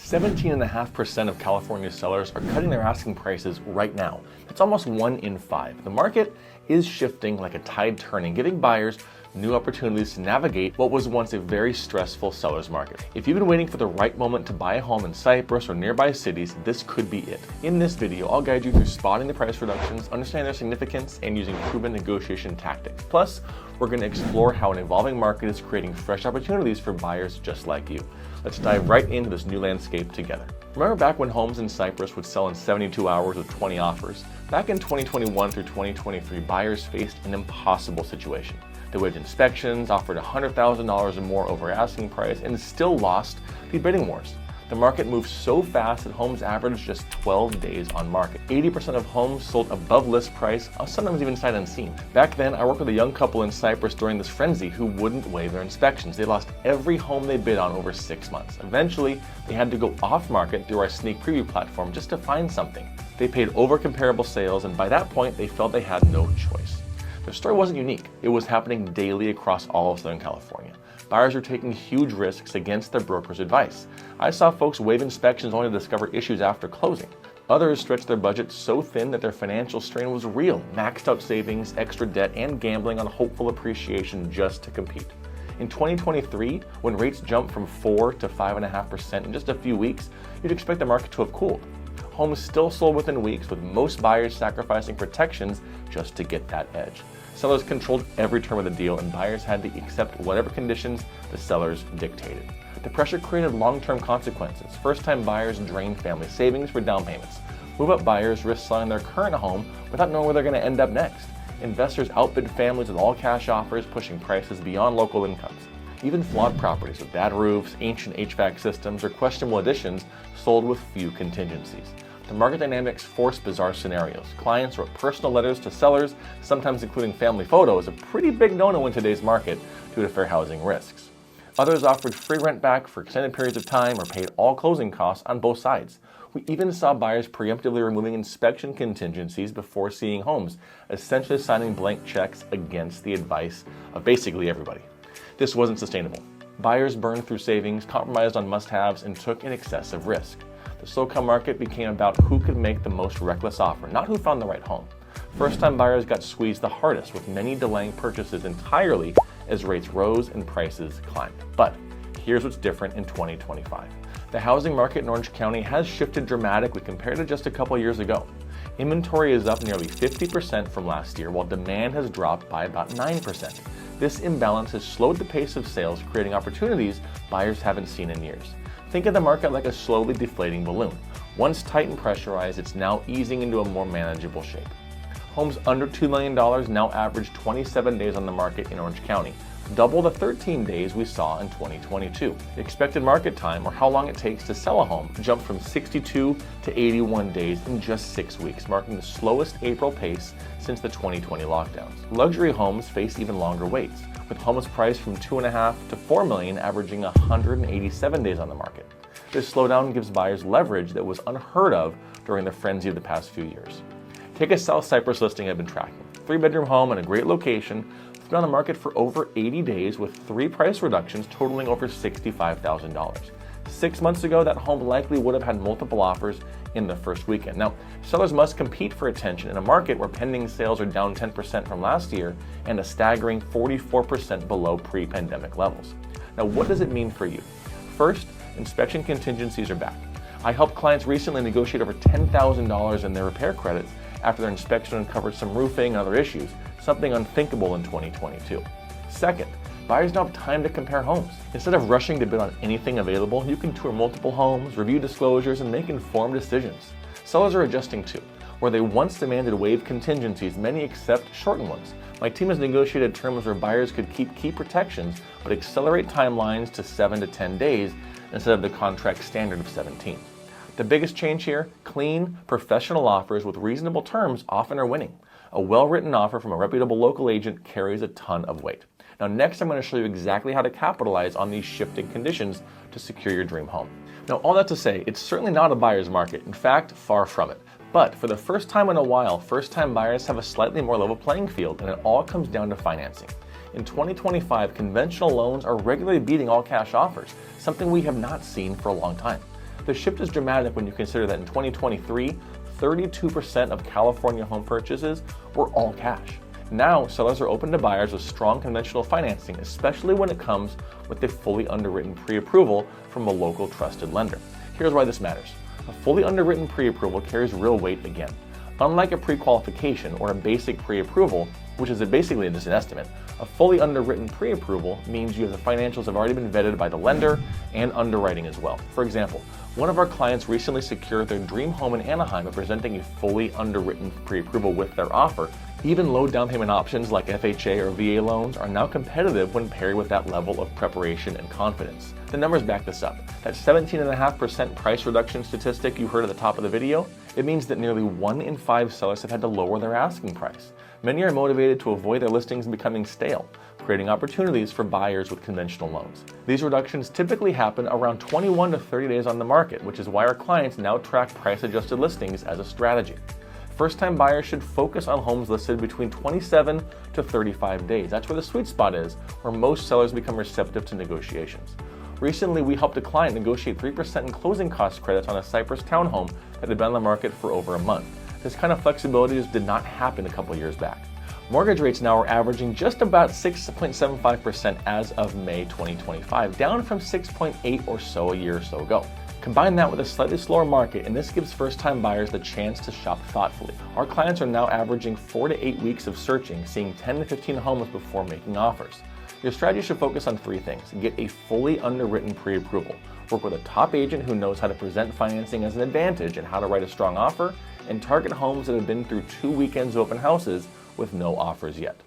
17.5% of California sellers are cutting their asking prices right now. That's almost 1 in 5. The market is shifting like a tide turning, giving buyers new opportunities to navigate what was once a very stressful seller's market. If you've been waiting for the right moment to buy a home in Cypress or nearby cities, this could be it. In this video, I'll guide you through spotting the price reductions, understanding their significance, and using proven negotiation tactics. Plus, we're going to explore how an evolving market is creating fresh opportunities for buyers just like you. Let's dive right into this new landscape together. Remember back when homes in Cypress would sell in 72 hours with 20 offers? Back in 2021 through 2023, buyers faced an impossible situation. They waived inspections, offered $100,000 or more over asking price, and still lost the bidding wars. The market moved so fast that homes averaged just 12 days on market. 80% of homes sold above list price, sometimes even sight unseen. Back then, I worked with a young couple in Cypress during this frenzy who wouldn't waive their inspections. They lost every home they bid on over 6 months. Eventually, they had to go off market through our sneak preview platform just to find something. They paid over comparable sales, and by that point, they felt they had no choice. Their story wasn't unique. It was happening daily across all of Southern California. Buyers were taking huge risks against their broker's advice. I saw folks waive inspections only to discover issues after closing. Others stretched their budget so thin that their financial strain was real, maxed out savings, extra debt, and gambling on hopeful appreciation just to compete. In 2023, when rates jumped from 4 to 5.5% in just a few weeks, you'd expect the market to have cooled. Homes still sold within weeks, with most buyers sacrificing protections just to get that edge. Sellers controlled every term of the deal, and buyers had to accept whatever conditions the sellers dictated. The pressure created long-term consequences. First-time buyers drained family savings for down payments. Move-up buyers risked selling their current home without knowing where they're going to end up next. Investors outbid families with all-cash offers, pushing prices beyond local incomes. Even flawed properties with bad roofs, ancient HVAC systems, or questionable additions sold with few contingencies. The market dynamics forced bizarre scenarios. Clients wrote personal letters to sellers, sometimes including family photos, a pretty big no-no in today's market due to fair housing risks. Others offered free rent back for extended periods of time or paid all closing costs on both sides. We even saw buyers preemptively removing inspection contingencies before seeing homes, essentially signing blank checks against the advice of basically everybody. This wasn't sustainable. Buyers burned through savings, compromised on must-haves, and took an excessive risk. The SoCal market became about who could make the most reckless offer, not who found the right home. First-time buyers got squeezed the hardest, with many delaying purchases entirely as rates rose and prices climbed. But here's what's different in 2025. The housing market in Orange County has shifted dramatically compared to just a couple years ago. Inventory is up nearly 50% from last year, while demand has dropped by about 9%. This imbalance has slowed the pace of sales, creating opportunities buyers haven't seen in years. Think of the market like a slowly deflating balloon. Once tight and pressurized, it's now easing into a more manageable shape. Homes under $2 million now average 27 days on the market in Orange County, double the 13 days we saw in 2022. The expected market time, or how long it takes to sell a home, jumped from 62 to 81 days in just 6 weeks, marking the slowest April pace since the 2020 lockdowns. Luxury homes face even longer waits, with homes priced from $2.5 to $4 million averaging 187 days on the market. This slowdown gives buyers leverage that was unheard of during the frenzy of the past few years. Take a South Cypress listing I've been tracking. 3-bedroom home in a great location. It's been on the market for over 80 days with 3 price reductions totaling over $65,000. 6 months ago, that home likely would have had multiple offers in the first weekend. Now, sellers must compete for attention in a market where pending sales are down 10% from last year and a staggering 44% below pre-pandemic levels. Now, what does it mean for you? First, inspection contingencies are back. I helped clients recently negotiate over $10,000 in their repair credits after their inspection uncovered some roofing and other issues, something unthinkable in 2022. Second, buyers now have time to compare homes. Instead of rushing to bid on anything available, you can tour multiple homes, review disclosures, and make informed decisions. Sellers are adjusting too. Where they once demanded waived contingencies, many accept shortened ones. My team has negotiated terms where buyers could keep key protections, but accelerate timelines to 7 to 10 days instead of the contract standard of 17. The biggest change here, clean, professional offers with reasonable terms often are winning. A well-written offer from a reputable local agent carries a ton of weight. Now next I'm going to show you exactly how to capitalize on these shifting conditions to secure your dream home. Now all that to say, it's certainly not a buyer's market. In fact, far from it. But for the first time in a while, first-time buyers have a slightly more level playing field, and it all comes down to financing. In 2025, conventional loans are regularly beating all cash offers, something we have not seen for a long time. The shift is dramatic when you consider that in 2023, 32% of California home purchases were all cash. Now, sellers are open to buyers with strong conventional financing, especially when it comes with a fully underwritten pre-approval from a local trusted lender. Here's why this matters. A fully underwritten pre-approval carries real weight again. Unlike a pre-qualification or a basic pre-approval, which is basically just an estimate, a fully underwritten pre-approval means the financials have already been vetted by the lender and underwriting as well. For example, one of our clients recently secured their dream home in Anaheim by presenting a fully underwritten pre-approval with their offer. Even low down payment options like FHA or VA loans are now competitive when paired with that level of preparation and confidence. The numbers back this up. That 17.5% price reduction statistic you heard at the top of the video, it means that nearly 1 in 5 sellers have had to lower their asking price. Many are motivated to avoid their listings becoming stale, creating opportunities for buyers with conventional loans. These reductions typically happen around 21 to 30 days on the market, which is why our clients now track price-adjusted listings as a strategy. First-time buyers should focus on homes listed between 27 to 35 days. That's where the sweet spot is, where most sellers become receptive to negotiations. Recently, we helped a client negotiate 3% in closing cost credits on a Cypress townhome that had been on the market for over a month. This kind of flexibility just did not happen a couple years back. Mortgage rates now are averaging just about 6.75% as of May 2025, down from 6.8 or so a year or so ago. Combine that with a slightly slower market, and this gives first-time buyers the chance to shop thoughtfully. Our clients are now averaging 4 to 8 weeks of searching, seeing 10 to 15 homes before making offers. Your strategy should focus on 3 things. Get a fully underwritten pre-approval. Work with a top agent who knows how to present financing as an advantage and how to write a strong offer, and target homes that have been through 2 weekends of open houses with no offers yet.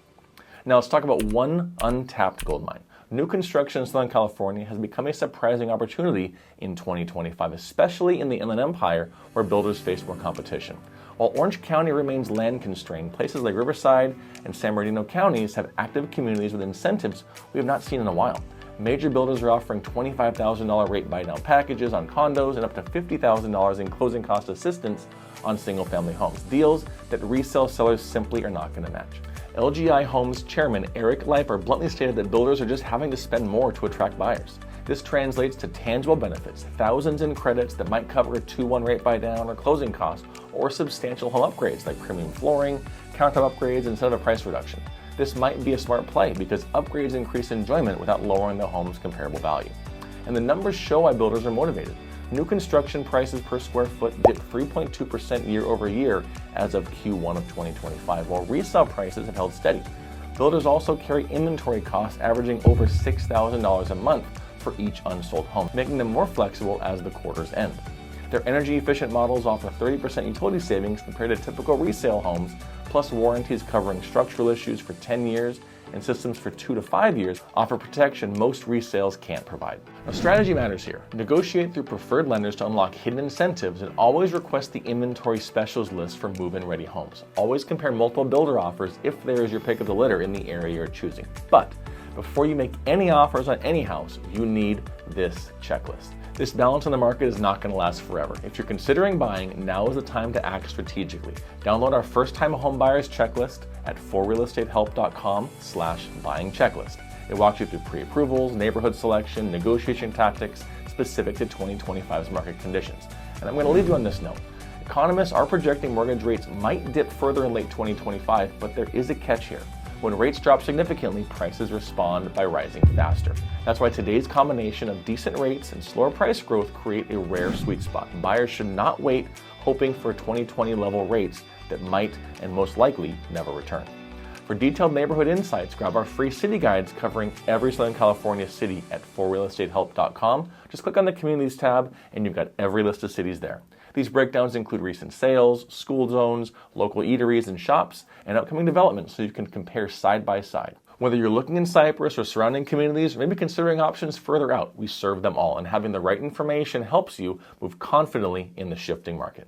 Now let's talk about one untapped goldmine. New construction in Southern California has become a surprising opportunity in 2025, especially in the Inland Empire where builders face more competition. While Orange County remains land constrained, places like Riverside and San Bernardino counties have active communities with incentives we have not seen in a while. Major builders are offering $25,000 rate buy-down packages on condos and up to $50,000 in closing cost assistance on single-family homes, deals that resale sellers simply are not going to match. LGI Homes chairman Eric Leiper bluntly stated that builders are just having to spend more to attract buyers. This translates to tangible benefits, thousands in credits that might cover a 2-1 rate buy-down or closing costs, or substantial home upgrades like premium flooring, countertop upgrades instead of a price reduction. This might be a smart play because upgrades increase enjoyment without lowering the home's comparable value. And the numbers show why builders are motivated. New construction prices per square foot dipped 3.2% year over year as of Q1 of 2025, while resale prices have held steady. Builders also carry inventory costs averaging over $6,000 a month for each unsold home, making them more flexible as the quarters end. Their energy-efficient models offer 30% utility savings compared to typical resale homes, plus warranties covering structural issues for 10 years and systems for 2 to 5 years offer protection most resales can't provide. Now, strategy matters here. Negotiate through preferred lenders to unlock hidden incentives and always request the inventory specials list for move-in ready homes. Always compare multiple builder offers if there is your pick of the litter in the area you're choosing. But before you make any offers on any house, you need this checklist. This balance on the market is not going to last forever. If you're considering buying, now is the time to act strategically. Download our first-time home buyers checklist at forrealestatehelp.com/buying checklist. It walks you through pre-approvals, neighborhood selection, negotiation tactics specific to 2025's market conditions. And I'm going to leave you on this note. Economists are projecting mortgage rates might dip further in late 2025, but there is a catch here. When rates drop significantly, prices respond by rising faster. That's why today's combination of decent rates and slower price growth create a rare sweet spot. Buyers should not wait hoping for 2020 level rates that might and most likely never return. For detailed neighborhood insights, grab our free city guides covering every Southern California city at forrealestatehelp.com. Just click on the Communities tab and you've got every list of cities there. These breakdowns include recent sales, school zones, local eateries and shops, and upcoming developments so you can compare side by side. Whether you're looking in Cypress or surrounding communities, or maybe considering options further out, we serve them all, and having the right information helps you move confidently in the shifting market.